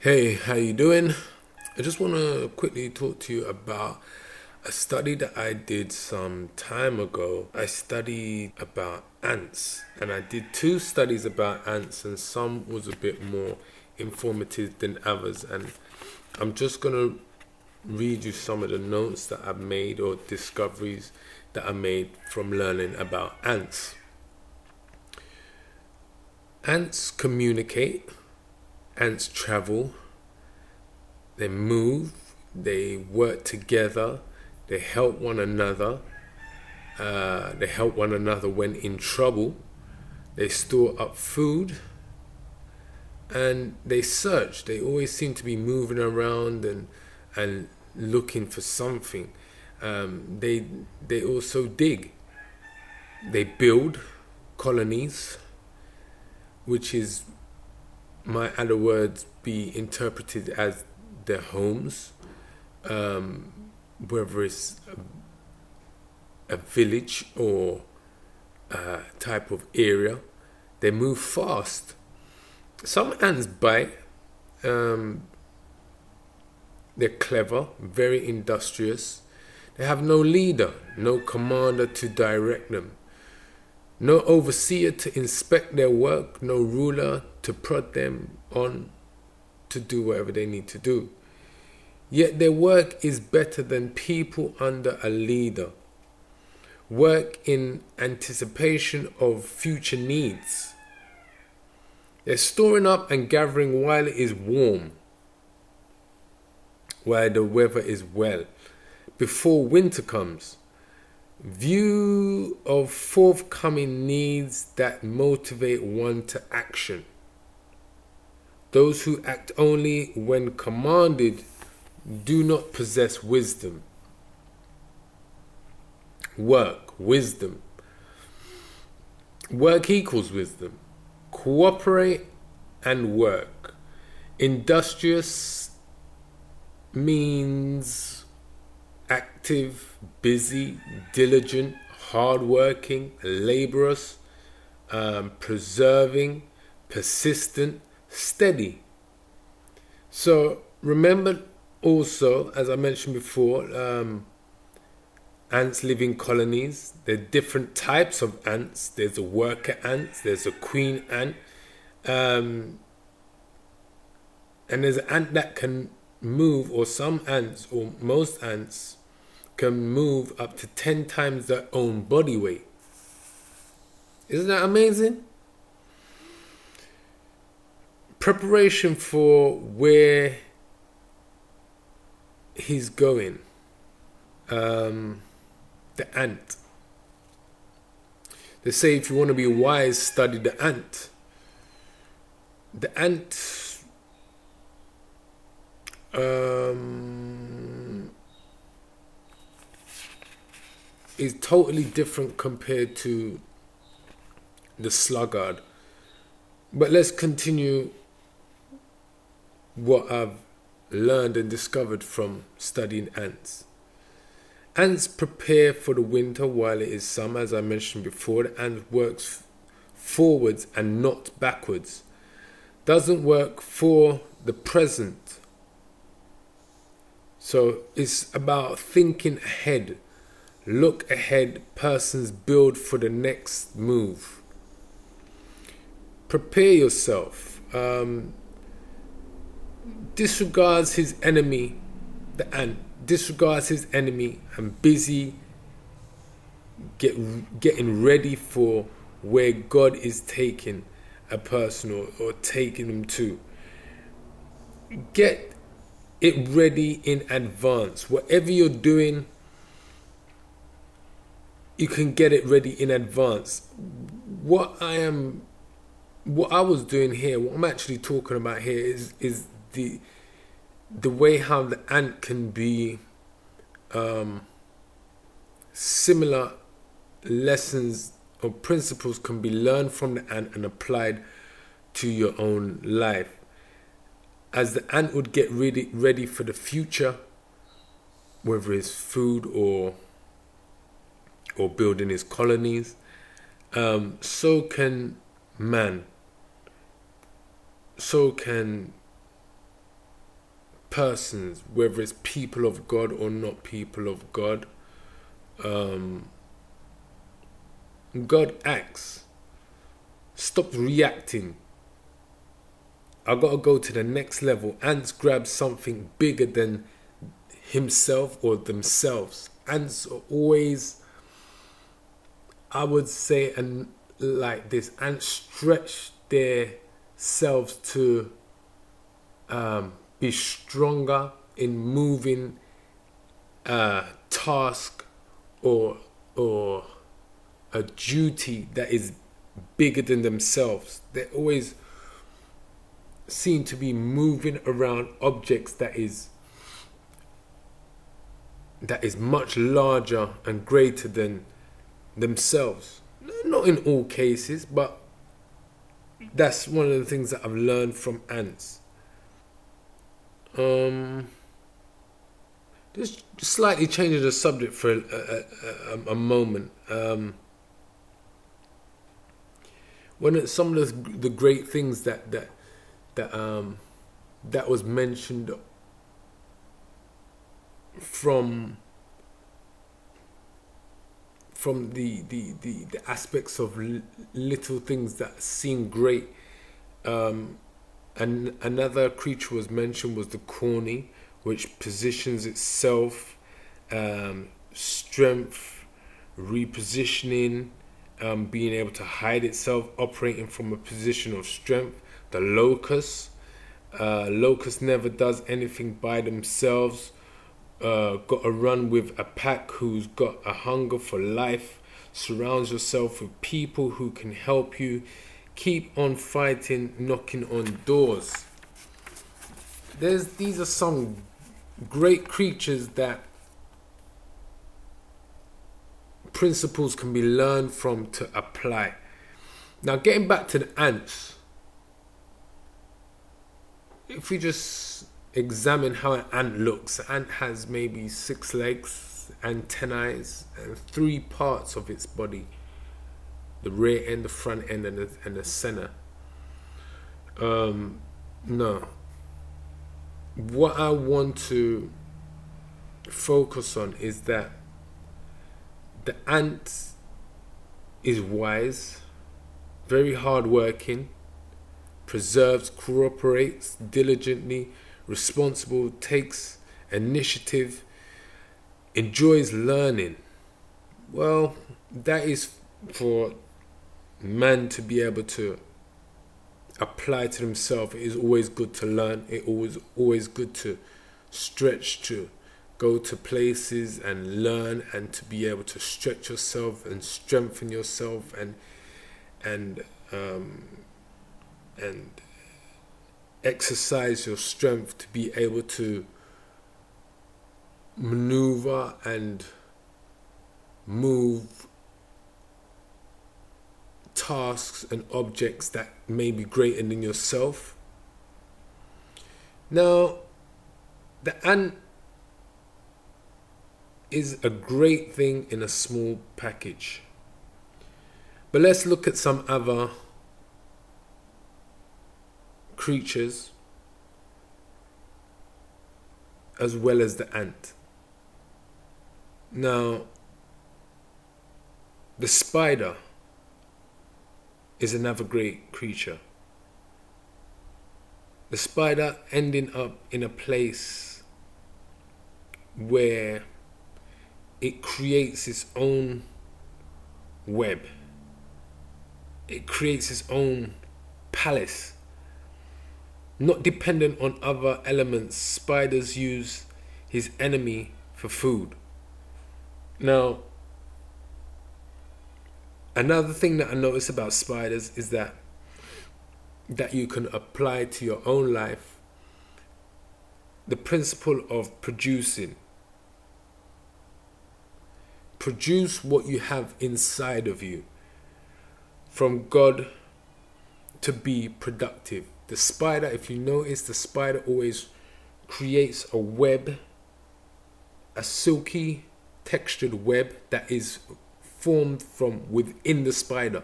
Hey, how you doing? I just want to quickly talk to you about a study that I did some time ago. I studied about ants, and I did two studies about ants, and some was a bit more informative than others. And I'm just going to read you some of the notes that I've made or discoveries that I made from learning about ants. Ants communicate. Ants travel, they move, they work together, they help one another, they help one another when in trouble, they store up food, and they search. They always seem to be moving around and looking for something. They also dig. They build colonies, which is might other words be interpreted as their homes, whether it's a village or a type of area. They move fast. Some ants bite. They're clever, very industrious. They have no leader, no commander to direct them, no overseer to inspect their work, no ruler to prod them on to do whatever they need to do. Yet their work is better than people under a leader. Work in anticipation of future needs. They're storing up and gathering while it is warm, while the weather is well, before winter comes. View of forthcoming needs that motivate one to action. Those who act only when commanded do not possess wisdom. Work, wisdom. Work equals wisdom. Cooperate and work. Industrious means active, busy, diligent, hardworking, laborious, preserving, persistent, steady. So remember also, as I mentioned before, ants live in colonies. There are different types of ants. There's a worker ant, there's a queen ant, and there's an ant that can move, or some ants, or most ants, can move up to 10 times their own body weight. Isn't that amazing? Preparation for where he's going. The ant. They say if you want to be wise, study the ant. The ant is totally different compared to the sluggard. But let's continue what I've learned and discovered from studying ants. Ants prepare for the winter while it is summer, as I mentioned before. The ant works forwards and not backwards. Doesn't work for the present. So it's about thinking ahead. Look ahead. Persons build for the next move. Prepare yourself. Disregards his enemy, the ant. Disregards his enemy and busy getting ready for where God is taking a person or taking them to. Get it ready in advance. Whatever you're doing, you can get it ready in advance. What I was doing here, what I'm actually talking about here is the way how the ant can be similar lessons or principles can be learned from the ant and applied to your own life. As the ant would get ready for the future, whether it's food or building his colonies, so can man. So can persons, whether it's people of God or not people of God, God acts. Stop reacting. I gotta go to the next level. Ants grab something bigger than himself or themselves. Ants are always, I would say, and like this, ants stretch their selves to be stronger in moving a task or a duty that is bigger than themselves. They always seem to be moving around objects that is much larger and greater than themselves. Not in all cases, but that's one of the things that I've learned from ants. Just slightly changing the subject for a moment. When some of the great things that was mentioned from the aspects of little things that seem great, and another creature was mentioned was the corny, which positions itself, strength, repositioning, being able to hide itself, operating from a position of strength. The locust never does anything by themselves. Got to run with a pack who's got a hunger for life. Surrounds yourself with people who can help you. Keep on fighting, knocking on doors. These are some great creatures that principles can be learned from to apply. Now, getting back to the ants, if we just examine how an ant looks, an ant has maybe 6 legs, antennae, and 3 parts of its body: the rear end, the front end, and the center. No. What I want to focus on is that the ant is wise, very hardworking, preserves, cooperates diligently, responsible, takes initiative, enjoys learning. Well, that is for man to be able to apply to himself. It is always good to learn. It is always good to stretch, to go to places and learn, and to be able to stretch yourself and strengthen yourself and exercise your strength to be able to maneuver and move tasks and objects that may be greater than yourself. Now, the ant is a great thing in a small package. But let's look at some other creatures as well as the ant. Now, the spider is another great creature. The spider ending up in a place where it creates its own web. It creates its own palace. Not dependent on other elements, spiders use his enemy for food. Now, another thing that I notice about spiders is that you can apply to your own life the principle of producing. Produce what you have inside of you from God to be productive. The spider, if you notice, the spider always creates a web, a silky textured web that is formed from within the spider.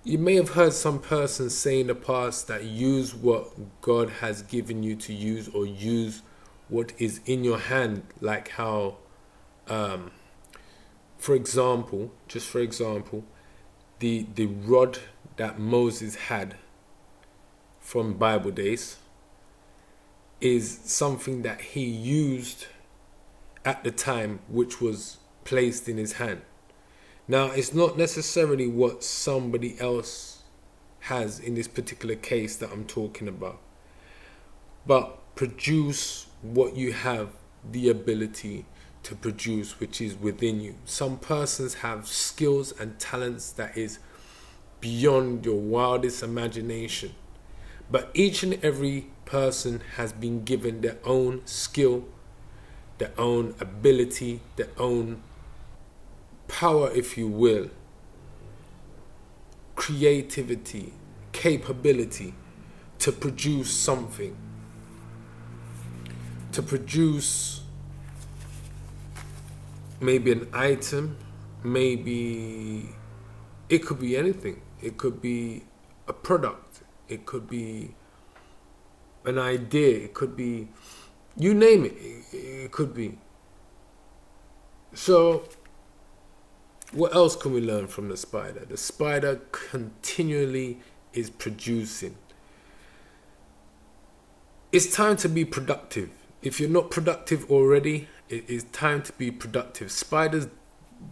You may have heard some person say in the past that use what God has given you to use, or use what is in your hand, like how, for example, the rod that Moses had from Bible days is something that he used at the time, which was placed in his hand. Now, it's not necessarily what somebody else has in this particular case that I'm talking about, but produce what you have the ability to produce, which is within you. Some persons have skills and talents that is beyond your wildest imagination, but each and every person has been given their own skill, their own ability, their own power, if you will, creativity, capability to produce something, to produce maybe an item, maybe it could be anything. It could be a product, it could be an idea, it could be, you name it, it could be. So what else can we learn from the spider? The spider continually is producing. It's time to be productive. If you're not productive already, it is time to be productive. Spiders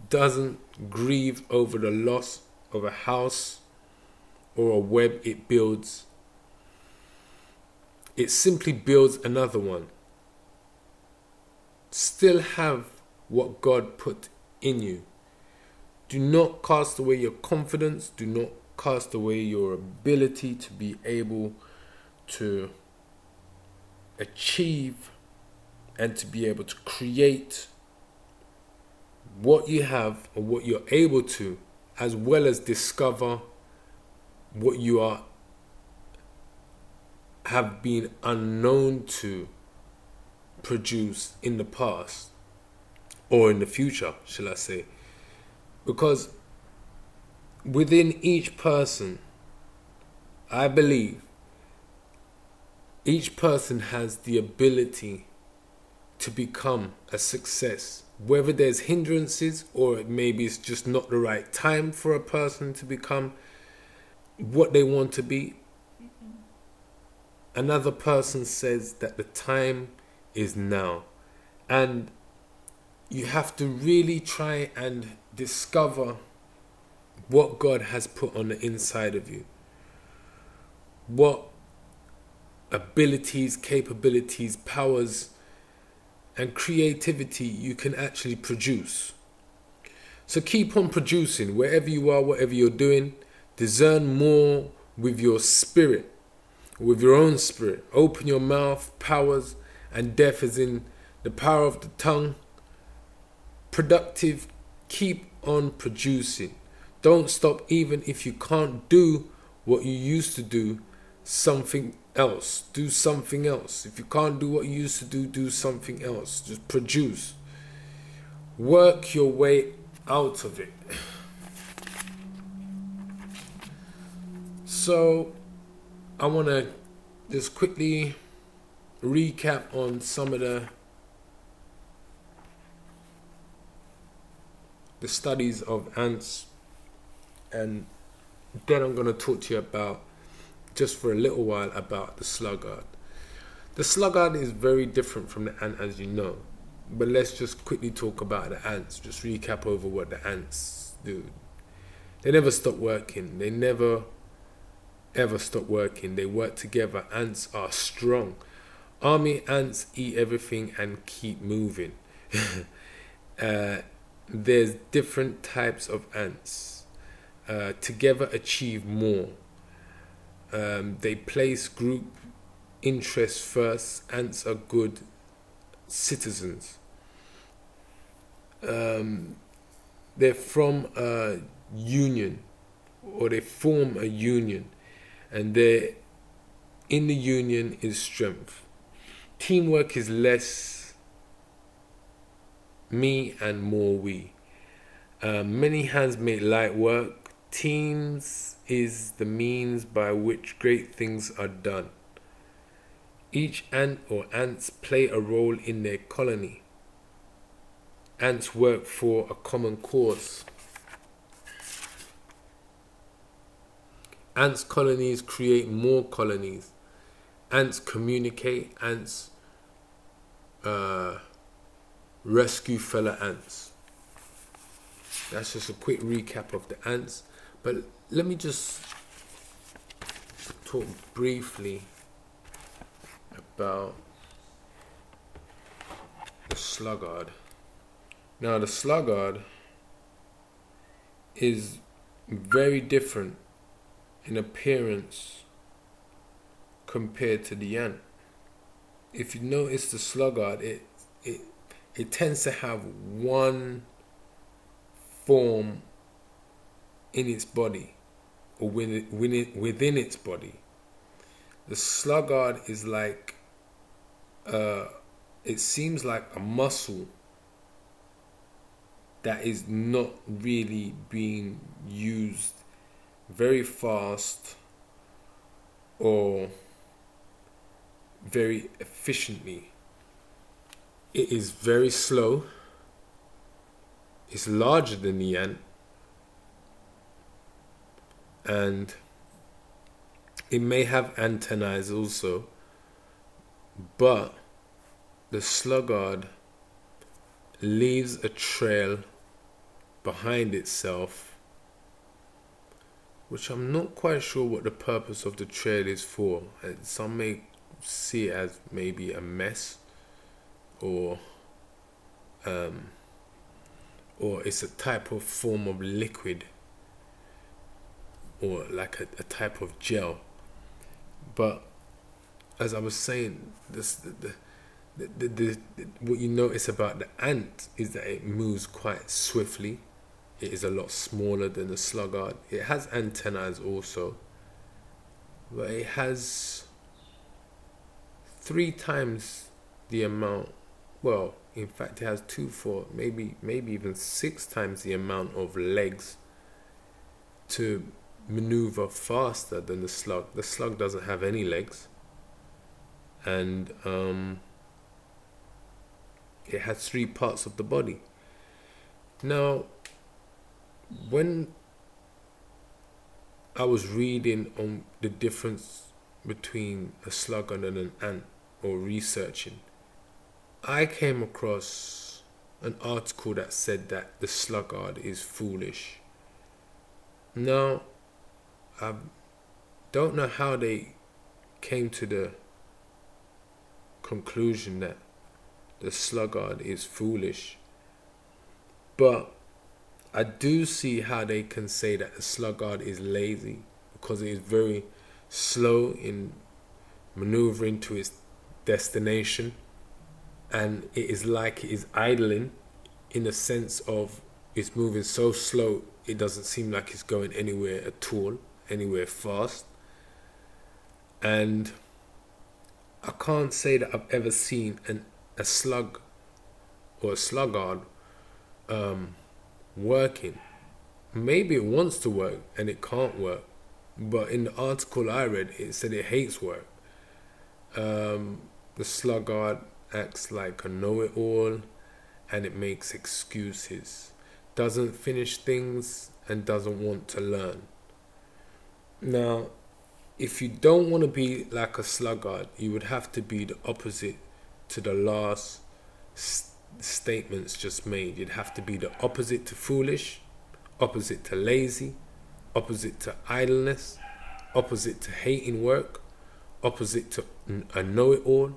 doesn't grieve over the loss of a house or a web it builds. It simply builds another one. Still have what God put in you. Do not cast away your confidence. Do not cast away your ability to be able to achieve and to be able to create what you have or what you're able to, as well as discover what you have been unknown to produce in the past, or in the future, shall I say. Because within each person, I believe, each person has the ability to become a success. Whether there's hindrances, or maybe it's just not the right time for a person to become what they want to be. Another person says that the time is now. And you have to really try and discover what God has put on the inside of you. What abilities, capabilities, powers, and creativity you can actually produce. So keep on producing wherever you are, whatever you're doing. Discern more with your spirit, with your own spirit. Open your mouth. Powers and death is in the power of the tongue. Productive. Keep on producing. Don't stop, even if you can't do what you used to do. Something else. Do something else. If you can't do what you used to do, do something else. Just produce. Work your way out of it. So I want to just quickly recap on some of the studies of ants, and then I'm going to talk to you about, just for a little while, about the sluggard. The sluggard is very different from the ant, as you know, but let's just quickly talk about the ants. Just recap over what the ants do. They never stop working. They never ever stop working. They work together. Ants are strong. Army ants eat everything and keep moving. There's different types of ants. Together achieve more. They place group interests first. Ants are good citizens. They're from a union, or they form a union, and they're in the union is strength. Teamwork is less me and more we. Many hands make light work. Teams is the means by which great things are done. Each ant or ants play a role in their colony. Ants work for a common cause. Ants' colonies create more colonies. Ants communicate. Ants rescue fellow ants. That's just a quick recap of the ants. But let me just talk briefly about the sluggard. Now, the sluggard is very different in appearance compared to the ant. If you notice the sluggard, it tends to have one form in its body, or within its body. The sluggard is like, it seems like a muscle that is not really being used very fast or very efficiently. It is very slow. It's larger than the ant, and it may have antennae also, but the sluggard leaves a trail behind itself, which I'm not quite sure what the purpose of the trail is for. Some may see it as maybe a mess, or it's a type of form of liquid, or like a type of gel. But as I was saying, what you notice about the ant is that it moves quite swiftly. It is a lot smaller than the sluggard. It has antennae also, but it has 3 times the amount. Well, in fact, it has 2, 4, maybe even 6 times the amount of legs to maneuver faster than the slug. The slug doesn't have any legs, and it has 3 parts of the body. Now, when I was reading on the difference between a sluggard and an ant, or researching, I came across an article that said that the sluggard is foolish. Now, I don't know how they came to the conclusion that the sluggard is foolish, but I do see how they can say that the sluggard is lazy, because it is very slow in maneuvering to its destination, and it is like it is idling, in the sense of it's moving so slow it doesn't seem like it's going anywhere at all, anywhere fast. And I can't say that I've ever seen a slug or a sluggard working. Maybe it wants to work and it can't work, but in the article I read, it said it hates work. The sluggard acts like a know-it-all, and it makes excuses, doesn't finish things, and doesn't want to learn. Now, if you don't want to be like a sluggard, you would have to be the opposite to the last statements just made. You'd have to be the opposite to foolish, opposite to lazy, opposite to idleness, opposite to hating work, opposite to a know-it-all,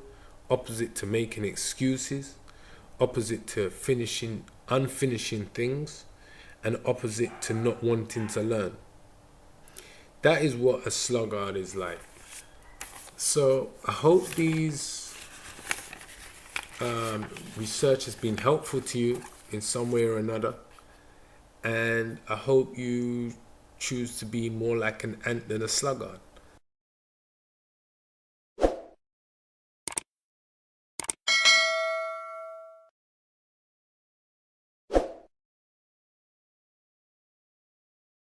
opposite to making excuses, opposite to unfinishing things, and opposite to not wanting to learn. That is what a sluggard is like. So I hope these research has been helpful to you in some way or another, and I hope you choose to be more like an ant than a sluggard.